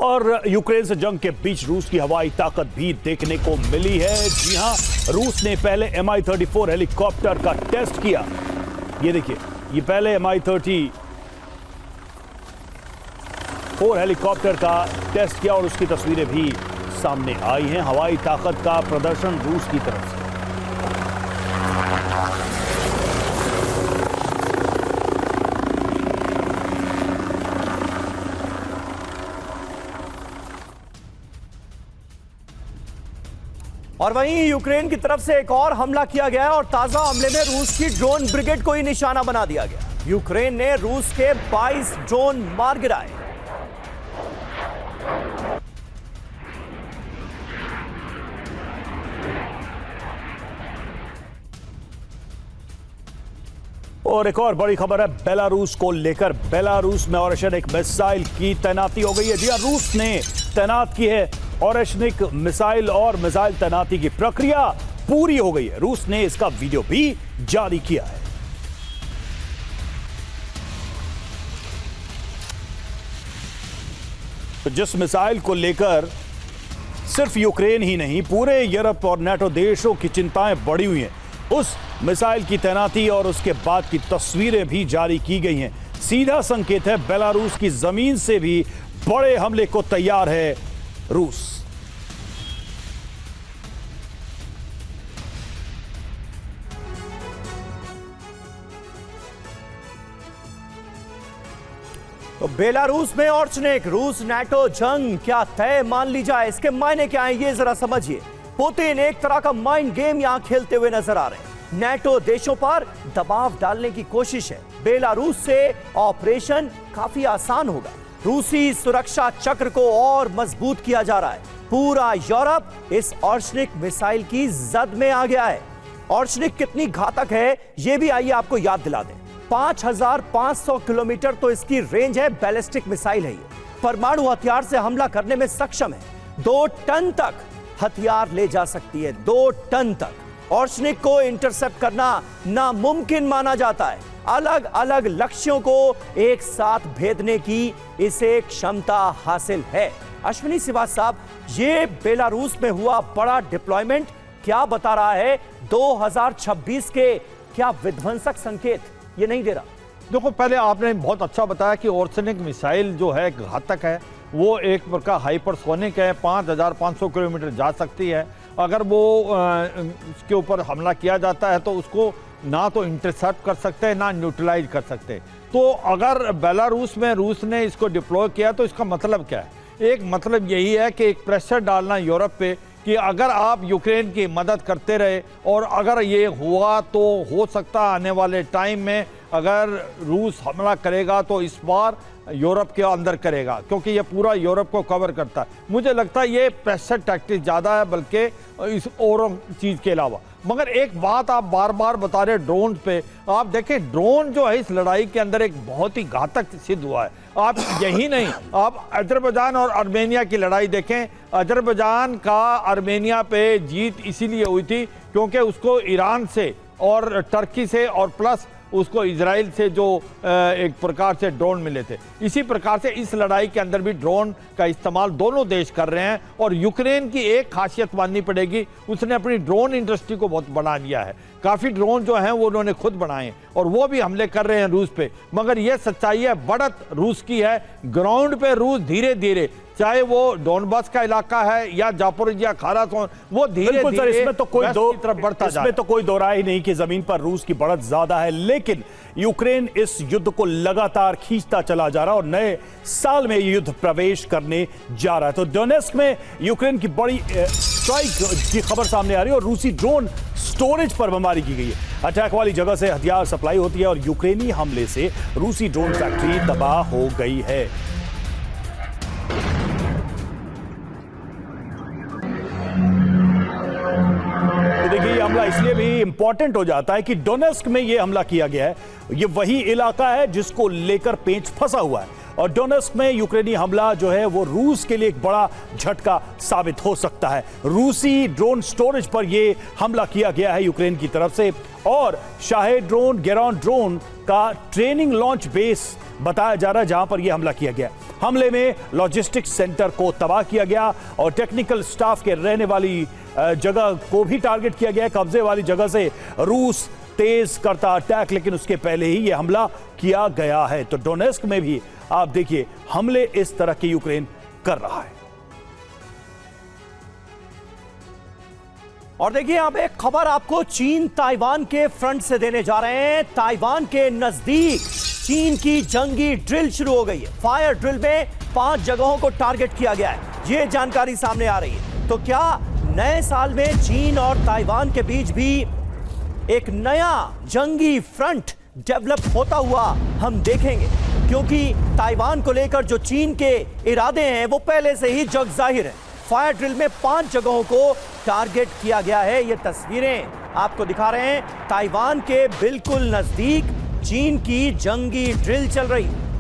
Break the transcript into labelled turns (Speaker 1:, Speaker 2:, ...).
Speaker 1: और यूक्रेन से जंग के बीच रूस की हवाई ताकत भी देखने को मिली है। जी हां, रूस ने पहले Mi-34 हेलीकॉप्टर का टेस्ट किया। ये देखिए, ये पहले Mi-34 हेलीकॉप्टर का टेस्ट किया और उसकी तस्वीरें भी सामने आई हैं। हवाई ताकत का प्रदर्शन रूस की तरफ से।
Speaker 2: और वहीं यूक्रेन की तरफ से एक और हमला किया गया है और ताजा हमले में रूस की ड्रोन ब्रिगेड को ही निशाना बना दिया गया। यूक्रेन ने रूस के 22 ड्रोन मार गिराए।
Speaker 1: और एक और बड़ी खबर है बेलारूस को लेकर। बेलारूस में ओरेशनिक मिसाइल की तैनाती हो गई है। जी हां, रूस ने तैनात की है ओरेशनिक मिसाइल और मिसाइल तैनाती की प्रक्रिया पूरी हो गई है। रूस ने इसका वीडियो भी जारी किया है। तो जिस मिसाइल को लेकर सिर्फ यूक्रेन ही नहीं, पूरे यूरोप और नाटो देशों की चिंताएं बढ़ी हुई हैं, उस मिसाइल की तैनाती और उसके बाद की तस्वीरें भी जारी की गई हैं। सीधा संकेत है, बेलारूस की जमीन से भी बड़े हमले को तैयार है रूस।
Speaker 2: तो बेलारूस में ओरेशनिक रूस नाटो जंग क्या तय मान ली जाए, इसके मायने क्या है ये जरा समझिए। पुतिन एक तरह का माइंड गेम यहां खेलते हुए नजर आ रहे हैं। नाटो देशों पर दबाव डालने की कोशिश है। बेलारूस से ऑपरेशन काफी आसान होगा। रूसी सुरक्षा चक्र को और मजबूत किया जा रहा है। पूरा यूरोप इस ओरेशनिक मिसाइल की जद में आ गया है। ओरेशनिक कितनी घातक है ये भी आइए आपको याद दिला दें। 5500 किलोमीटर तो इसकी रेंज है। बैलिस्टिक मिसाइल है ये, परमाणु हथियार से हमला करने में सक्षम है। 2 टन तक हथियार ले जा सकती है, 2 टन तक। ओरेशनिक को इंटरसेप्ट करना नामुमकिन माना जाता है। अलग अलग लक्ष्यों को एक साथ भेदने की इसे क्षमता हासिल है। अश्विनी श्रीवास्तव साहब, ये बेलारूस में हुआ बड़ा डिप्लॉयमेंट क्या बता रहा है? 2026 के क्या विध्वंसक संकेत ये नहीं दे रहा?
Speaker 3: देखो, पहले आपने बहुत अच्छा बताया कि ओरेशनिक मिसाइल जो है घातक है। वो एक प्रकार हाइपरसोनिक है, 5500 किलोमीटर जा सकती है। अगर वो उसके ऊपर हमला किया जाता है तो उसको ना तो इंटरसेप्ट कर सकते हैं ना न्यूट्रलाइज कर सकते। तो अगर बेलारूस में रूस ने इसको डिप्लॉय किया तो इसका मतलब क्या है? एक मतलब यही है कि एक प्रेशर डालना यूरोप पे कि अगर आप यूक्रेन की मदद करते रहे और अगर ये हुआ तो हो सकता आने वाले टाइम में अगर रूस हमला करेगा तो इस बार यूरोप के अंदर करेगा, क्योंकि ये पूरा यूरोप को कवर करता है। मुझे लगता है ये प्रेशर टैक्टिक ज़्यादा है बल्कि इस और चीज़ के अलावा। मगर एक बात आप बार बार बता रहे ड्रोन पे, आप देखें ड्रोन जो है इस लड़ाई के अंदर एक बहुत ही घातक सिद्ध हुआ है। आप यही नहीं, आप अजरबैजान और आर्मेनिया की लड़ाई देखें। अजरबैजान का आर्मेनिया पे जीत इसीलिए हुई थी क्योंकि उसको ईरान से और टर्की से और प्लस उसको इजराइल से जो एक प्रकार से ड्रोन मिले थे। इसी प्रकार से इस लड़ाई के अंदर भी ड्रोन का इस्तेमाल दोनों देश कर रहे हैं। और यूक्रेन की एक खासियत माननी पड़ेगी, उसने अपनी ड्रोन इंडस्ट्री को बहुत बढ़ा दिया है। काफ़ी ड्रोन जो हैं वो उन्होंने खुद बनाए हैं और वो भी हमले कर रहे हैं रूस पे। मगर ये सच्चाई है, बढ़त रूस की है। ग्राउंड पे रूस धीरे धीरे, चाहे वो डोनबास का इलाका है या जापोरिजिया खारासोन, वो धीरे धीरे
Speaker 1: इसमें तो कोई
Speaker 3: तरफ बढ़ता
Speaker 1: इसमें तो कोई दो राय नहीं कि जमीन पर रूस की बढ़त ज्यादा है। लेकिन यूक्रेन इस युद्ध को लगातार खींचता चला जा रहा है और नए साल में युद्ध प्रवेश करने जा रहा है। तो डोनेस्क में यूक्रेन की बड़ी स्ट्राइक की खबर सामने आ रही है और रूसी ड्रोन स्टोरेज पर बमबारी की गई है। अटैक वाली जगह से हथियार सप्लाई होती है और यूक्रेनी हमले से रूसी ड्रोन फैक्ट्री तबाह हो गई है। देखिए, ये हमला इसलिए भी इंपॉर्टेंट हो जाता है कि डोनेस्क में ये हमला किया गया है। ये वही इलाका है जिसको लेकर पेंच फंसा हुआ है और डोनेस्क में यूक्रेनी हमला जो है वो रूस के लिए एक बड़ा झटका साबित हो सकता है। रूसी ड्रोन स्टोरेज पर यह हमला किया गया है यूक्रेन की तरफ से और शाहेद ड्रोन, गेरॉन ड्रोन का ट्रेनिंग लॉन्च बेस बताया जा रहा है जहां पर यह हमला किया गया। हमले में लॉजिस्टिक्स सेंटर को तबाह किया गया और टेक्निकल स्टाफ के रहने वाली जगह को भी टारगेट किया गया। कब्जे वाली जगह से रूस तेज करता अटैक, लेकिन उसके पहले ही यह हमला किया गया है। तो डोनेस्क में भी आप देखिए हमले इस तरह के यूक्रेन कर रहा है।
Speaker 2: और देखिए अब एक खबर आपको चीन ताइवान के फ्रंट से देने जा रहे हैं। ताइवान के नजदीक चीन की जंगी ड्रिल शुरू हो गई है। फायर ड्रिल में 5 जगहों को टारगेट किया गया है, ये जानकारी सामने आ रही है। तो क्या नए साल में चीन और ताइवान के बीच भी एक नया जंगी फ्रंट डेवलप होता हुआ हम देखेंगे? क्योंकि ताइवान को लेकर जो चीन के इरादे हैं वो पहले से ही जग जाहिर है। फायर ड्रिल में 5 जगहों को टारगेट किया गया है। ये तस्वीरें आपको दिखा रहे हैं। ताइवान के बिल्कुल नजदीक चीन की जंगी ड्रिल चल रही है।